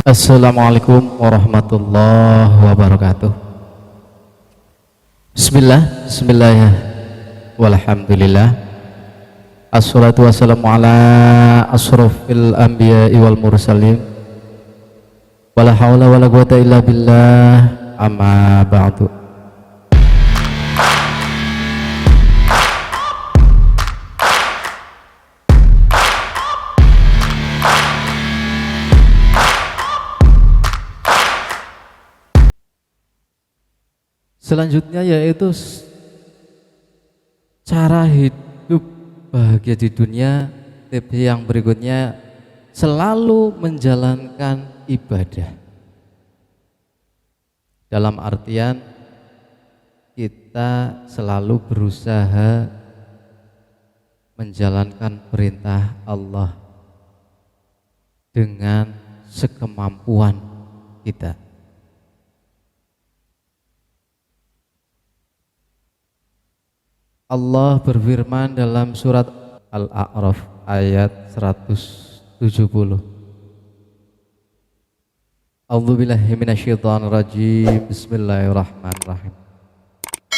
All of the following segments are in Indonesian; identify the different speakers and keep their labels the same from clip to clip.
Speaker 1: Assalamualaikum warahmatullahi wabarakatuh. Bismillah, walhamdulillah. Assalatu wassalamu ala asrofil anbiya wal mursalin. Wala hawla wala quwata illa billah, amma ba'du. Selanjutnya yaitu cara hidup bahagia di dunia. Tips yang berikutnya, selalu menjalankan ibadah. Dalam artian kita selalu berusaha menjalankan perintah Allah dengan sekemampuan kita. Allah berfirman dalam surat Al-A'raf ayat 170. A'udzubillahi minasyaitonir rajim. Bismillahirrahmanirrahim.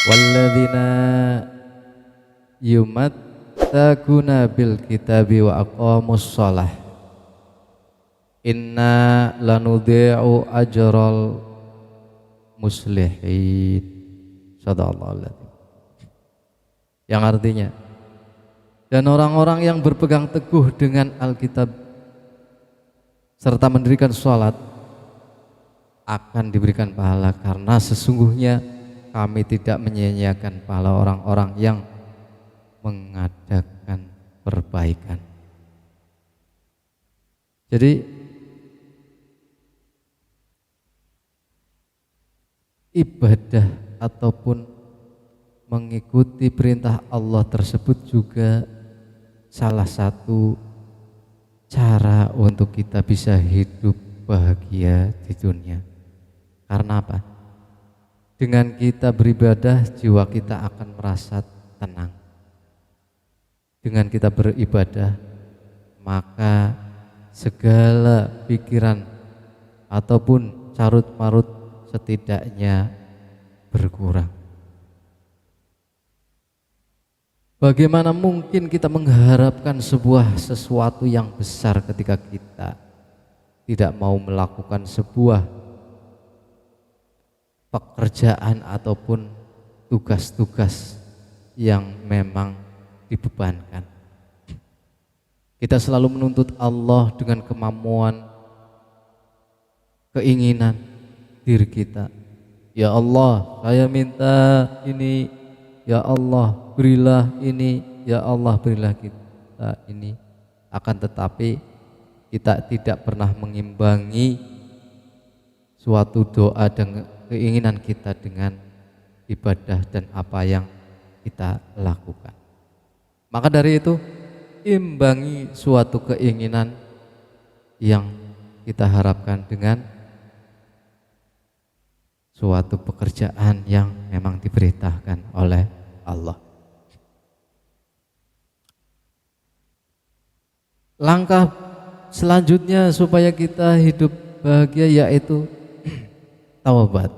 Speaker 1: Walladzina yumattakuna bil kitabi wa aqamus shalah inna lanudhi'u ajral muslihin. Shadaqallahu. Yang artinya, dan orang-orang yang berpegang teguh dengan Alkitab serta mendirikan sholat akan diberikan pahala, karena sesungguhnya kami tidak menyia-nyiakan pahala orang-orang yang mengadakan perbaikan. Jadi ibadah ataupun mengikuti perintah Allah tersebut juga salah satu cara untuk kita bisa hidup bahagia di dunia. Karena apa? Dengan kita beribadah, jiwa kita akan merasa tenang. Dengan kita beribadah, maka segala pikiran ataupun carut-marut setidaknya berkurang. Bagaimana mungkin kita mengharapkan sesuatu yang besar ketika kita tidak mau melakukan sebuah pekerjaan ataupun tugas-tugas yang memang dibebankan. Kita selalu menuntut Allah dengan kemampuan, keinginan diri kita. Ya Allah, saya minta ini. Ya Allah, berilah ini. Ya Allah, berilah kita ini. Akan tetapi kita tidak pernah mengimbangi suatu doa dan keinginan kita dengan ibadah dan apa yang kita lakukan. Maka dari itu, imbangi suatu keinginan yang kita harapkan dengan suatu pekerjaan yang memang diperintahkan oleh Allah. Langkah selanjutnya supaya kita hidup bahagia yaitu taubat.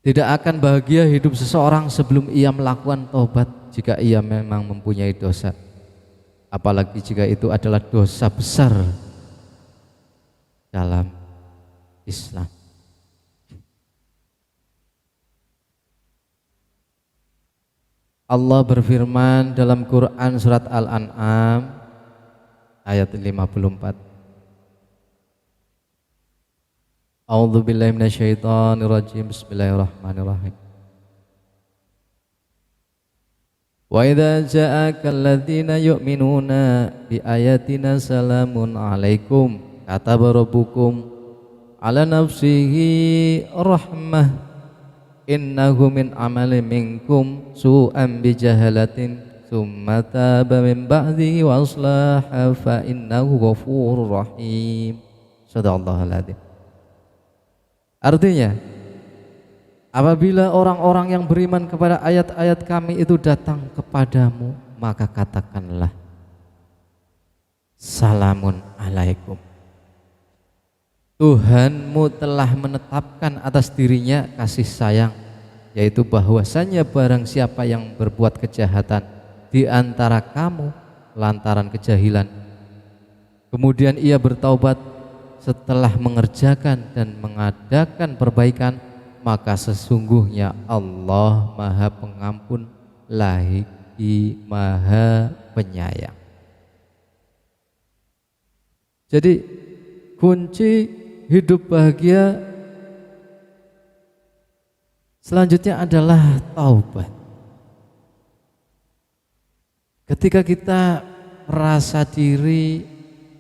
Speaker 1: Tidak akan bahagia hidup seseorang sebelum ia melakukan taubat jika ia memang mempunyai dosa. Apalagi jika itu adalah dosa besar dalam Islam. Allah berfirman dalam Quran surat Al-An'am ayat 54. A'udzubillahi minasyaitonirrajim. Bismillahirrahmanirrahim. Wa idza ja'aka alladziina yu'minuuna bi ayatina salamun 'alaikum kataba rabbukum 'ala nafsihi rahmah innahu min amali minkum su'an bijahalatin tsumma taba min ba'dihi wa aslaha fa innahu ghafurur rahim. Sadaqallahul adzim. Artinya, apabila orang-orang yang beriman kepada ayat-ayat kami itu datang kepadamu, maka katakanlah, salamun alaikum. Tuhanmu telah menetapkan atas dirinya kasih sayang, yaitu bahwasanya barang siapa yang berbuat kejahatan di antara kamu lantaran kejahilan, kemudian ia bertaubat setelah mengerjakan dan mengadakan perbaikan, maka sesungguhnya Allah Maha Pengampun lagi Maha Penyayang. Jadi kunci hidup bahagia selanjutnya adalah taubat. Ketika kita merasa diri,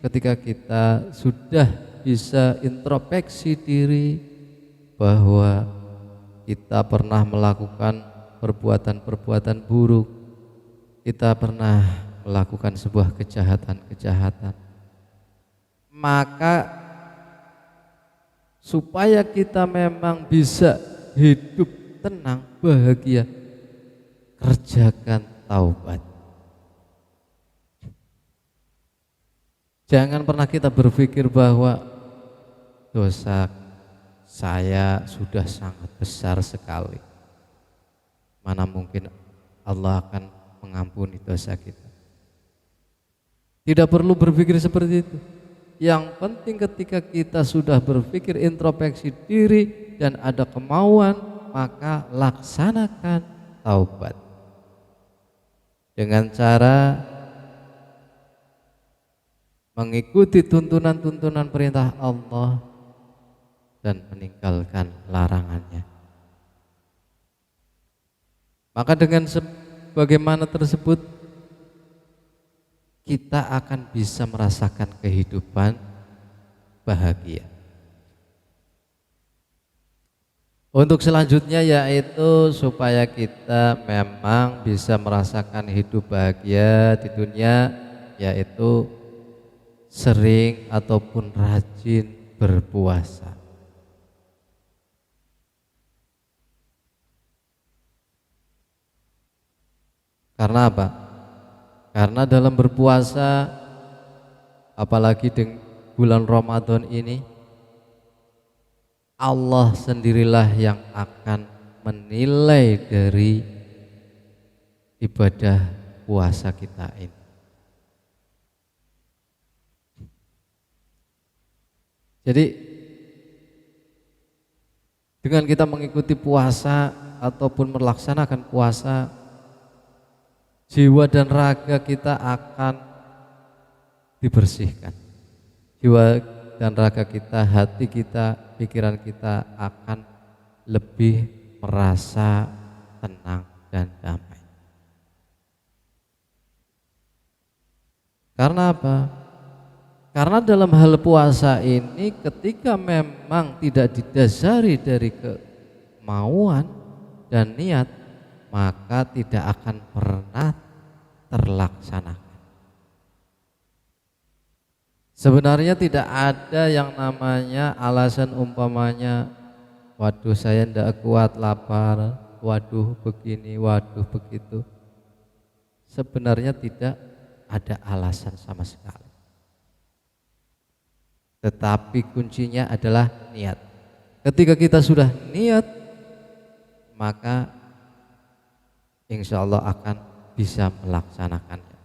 Speaker 1: ketika kita sudah bisa introspeksi diri bahwa kita pernah melakukan perbuatan-perbuatan buruk, kita pernah melakukan sebuah kejahatan-kejahatan, maka supaya kita memang bisa hidup tenang, bahagia, kerjakan taubat. Jangan pernah kita berpikir bahwa dosa saya sudah sangat besar sekali, mana mungkin Allah akan mengampuni dosa kita. Tidak perlu berpikir seperti itu. Yang penting ketika kita sudah berpikir introspeksi diri dan ada kemauan, maka laksanakan taubat dengan cara mengikuti tuntunan-tuntunan perintah Allah dan meninggalkan larangannya. Maka dengan sebagaimana tersebut, kita akan bisa merasakan kehidupan bahagia. Untuk selanjutnya yaitu supaya kita memang bisa merasakan hidup bahagia di dunia, yaitu sering ataupun rajin berpuasa. Karena apa? Karena dalam berpuasa, apalagi di bulan Ramadan ini, Allah sendirilah yang akan menilai dari ibadah puasa kita ini. Jadi dengan kita mengikuti puasa ataupun melaksanakan puasa, jiwa dan raga kita akan dibersihkan. Jiwa dan raga kita, hati kita, pikiran kita akan lebih merasa tenang dan damai. Karena apa? Karena dalam hal puasa ini ketika memang tidak didasari dari kemauan dan niat, maka tidak akan pernah terlaksanakan. Sebenarnya tidak ada yang namanya alasan umpamanya, waduh saya tidak kuat lapar, waduh begini, waduh begitu. Sebenarnya tidak ada alasan sama sekali. Tetapi kuncinya adalah niat. Ketika kita sudah niat, maka insya Allah akan bisa melaksanakannya.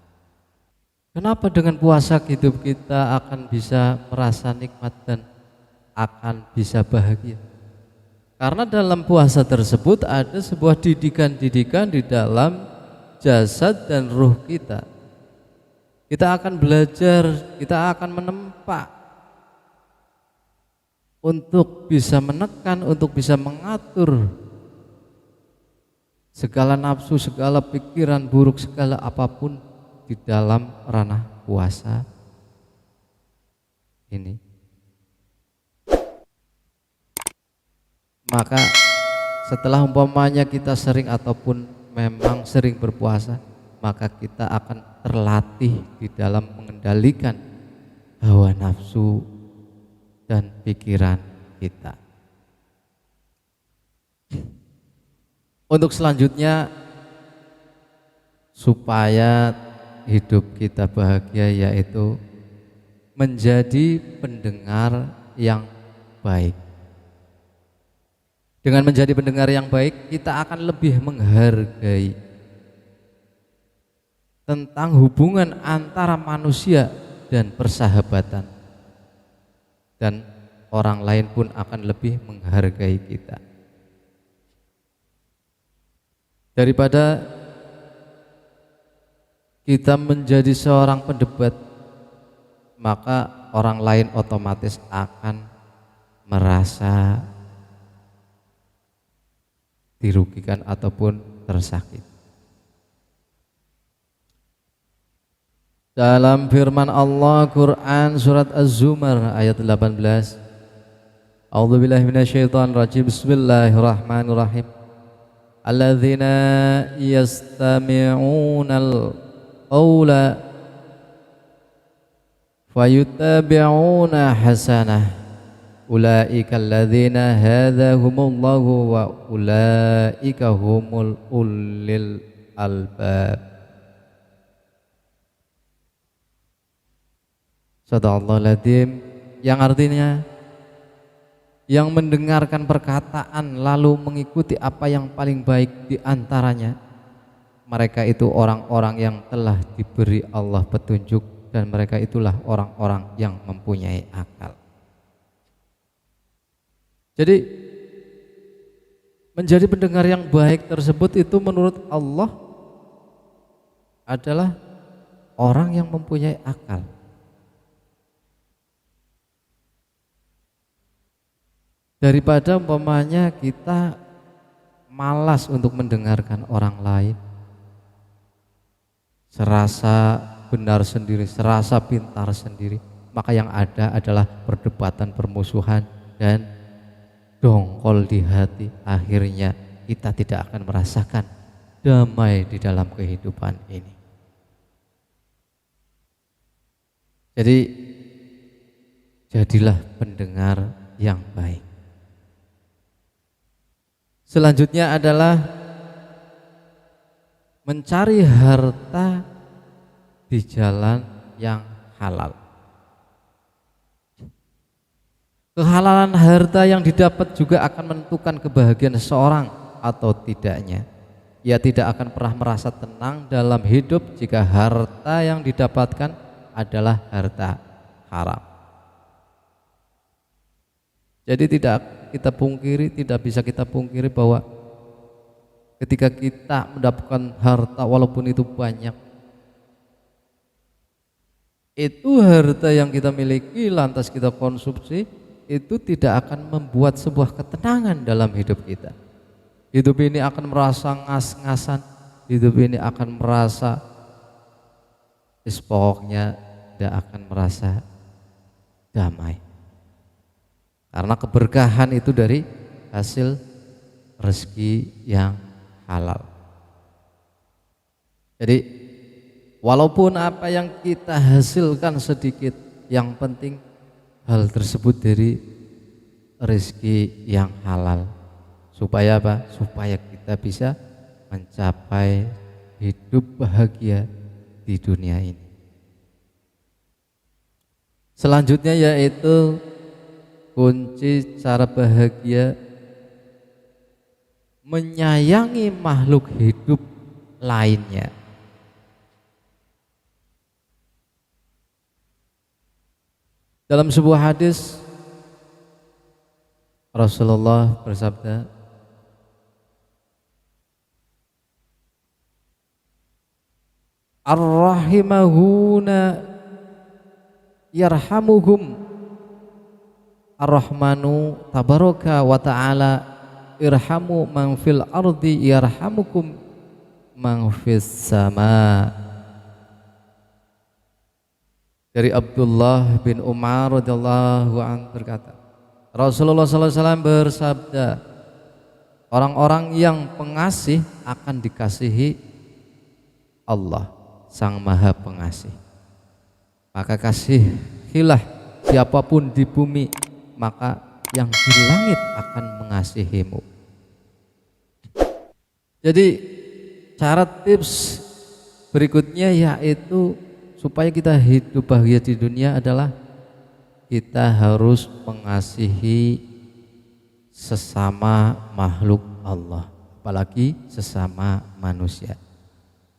Speaker 1: Kenapa dengan puasa hidup kita akan bisa merasa nikmat dan akan bisa bahagia? Karena dalam puasa tersebut ada sebuah didikan-didikan di dalam jasad dan ruh kita. Kita akan belajar, kita akan menempa untuk bisa menekan, untuk bisa mengatur segala nafsu, segala pikiran buruk, segala apapun di dalam ranah puasa ini. Maka setelah umpamanya kita sering ataupun memang sering berpuasa, maka kita akan terlatih di dalam mengendalikan hawa nafsu dan pikiran kita. Untuk selanjutnya, supaya hidup kita bahagia, yaitu menjadi pendengar yang baik. Dengan menjadi pendengar yang baik, kita akan lebih menghargai tentang hubungan antara manusia dan persahabatan, dan orang lain pun akan lebih menghargai kita. Daripada kita menjadi seorang pendebat, maka orang lain otomatis akan merasa dirugikan ataupun tersakiti. Dalam firman Allah Quran surat Az-Zumar ayat 18, A'udzubillahi minasyaitonir rajim. Bismillahirrahmanirrahim. Alladzina yastami'unal qawla fayuttabi'una hasanah ulaika alladzina hadahumullahu wa ulaika humul ulil albab. Sadaqallahul adzim, yang artinya yang mendengarkan perkataan lalu mengikuti apa yang paling baik di antaranya, mereka itu orang-orang yang telah diberi Allah petunjuk, dan mereka itulah orang-orang yang mempunyai akal. Jadi menjadi pendengar yang baik tersebut itu menurut Allah adalah orang yang mempunyai akal. Daripada umpamanya kita malas untuk mendengarkan orang lain, serasa benar sendiri, serasa pintar sendiri, maka yang ada adalah perdebatan, permusuhan, dan dongkol di hati. Akhirnya kita tidak akan merasakan damai di dalam kehidupan ini. Jadi jadilah pendengar yang baik. Selanjutnya adalah mencari harta di jalan yang halal. Kehalalan harta yang didapat juga akan menentukan kebahagiaan seseorang atau tidaknya. Ia tidak akan pernah merasa tenang dalam hidup jika harta yang didapatkan adalah harta haram. Jadi tidak bisa kita pungkiri bahwa ketika kita mendapatkan harta walaupun itu banyak, itu harta yang kita miliki lantas kita konsumsi, itu tidak akan membuat sebuah ketenangan dalam hidup kita. Hidup ini akan merasa ngas-ngasan, hidup ini akan merasa pokoknya tidak akan merasa damai. Karena keberkahan itu dari hasil rezeki yang halal. Jadi walaupun apa yang kita hasilkan sedikit, yang penting hal tersebut dari rezeki yang halal. Supaya apa? Supaya kita bisa mencapai hidup bahagia di dunia ini. Selanjutnya yaitu kunci cara bahagia, menyayangi makhluk hidup lainnya. Dalam sebuah hadis Rasulullah bersabda, Ar-rahimahuna yarhamuhum Ar-Rahmanu tabaraka wa ta'ala irhamu man fil ardi yarhamukum man fis sama. Dari Abdullah bin Umar radhiyallahu anhu berkata, Rasulullah sallallahu alaihi wasallam bersabda, orang-orang yang pengasih akan dikasihi Allah, Sang Maha Pengasih. Maka kasihilah siapapun di bumi, maka yang di langit akan mengasihimu. Jadi cara tips berikutnya yaitu supaya kita hidup bahagia di dunia adalah kita harus mengasihi sesama makhluk Allah, apalagi sesama manusia,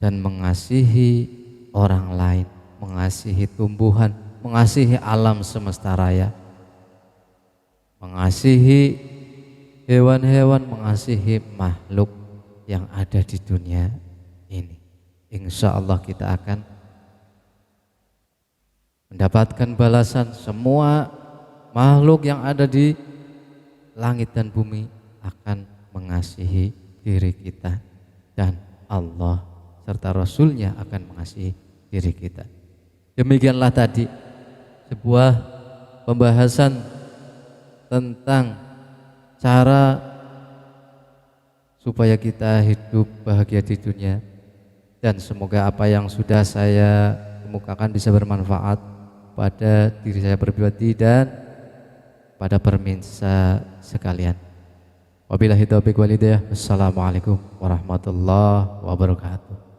Speaker 1: dan mengasihi orang lain, mengasihi tumbuhan, mengasihi alam semesta raya, mengasihi hewan-hewan, mengasihi makhluk yang ada di dunia ini. Insya Allah kita akan mendapatkan balasan. Semua makhluk yang ada di langit dan bumi akan mengasihi diri kita, dan Allah serta Rasulnya akan mengasihi diri kita. Demikianlah tadi sebuah pembahasan tentang cara supaya kita hidup bahagia di dunia, dan semoga apa yang sudah saya kemukakan bisa bermanfaat pada diri saya pribadi dan pada pemirsa sekalian. Wabillahi taufiq wal hidayah. Wassalamualaikum warahmatullahi wabarakatuh.